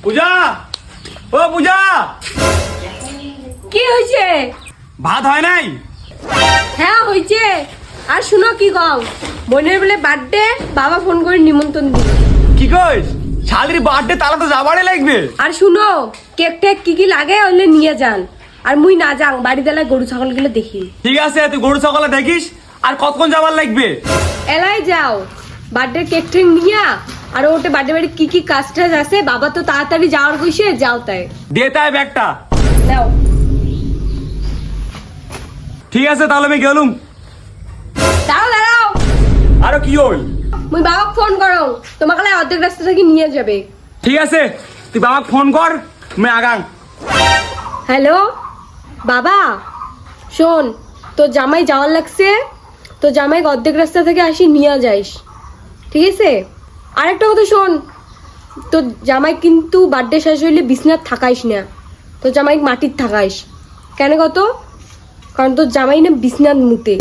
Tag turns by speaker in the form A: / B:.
A: পূজা, ও পূজা,
B: কি হয়েছে?
A: ভাত হয় নাই?
B: হ্যাঁ হয়েছে। আর শুনো কি কও, বোনের বলে বার্থডে, বাবা ফোন করে নিমন্ত্রণ দিল।
A: কি কইস? শালির বার্থডে তাহলে তো যাবারই লাগবে।
B: আর শুনো, কেক টেক কি লাগে ওলে নিয়ে যান। আর মুই না যাং, বাড়ি দেলায় গরু ছাগল গুলো দেখি।
A: ঠিক আছে, তুই গরু ছাগলে দেখিস। আর কতক্ষণ যাবার লাগবে?
B: এলাই যাও, বার্থডে কেক টেক নিয়া। আর ওটা বার্থডে বাড়ি কি কাজ টাজ আছে, বাবা তো তাড়াতাড়ি যাওয়ার কইছে, যাও তাই।
A: দে তাই ব্যাগটা।
B: নাও।
A: ঠিক আছে তাহলে আমি গেলুম।
B: দাঁড়াও দাঁড়াও,
A: আরো কি হই?
B: মুই বাবাকে ফোন করো, তোমাকে অর্ধেক রাস্তা থেকে নিয়ে যাবে।
A: ঠিক আছে, তুই বাবাকে ফোন কর, আমি আগাং।
B: হ্যালো বাবা, শোন, তোর জামাই যাওয়ার লাগছে, তোর জামাই অর্ধেক রাস্তা থেকে আসি নিয়ে যাইস, ঠিক আছে? আরেকটা কথা শোন, তোর জামাই কিন্তু বার্থডে শেষ হইলে বিছনাথ থাকাইস না, তোর জামাই মাটির থাকাইস। কেন কত? কারণ তোর জামাই না বিছনাথ মুতে।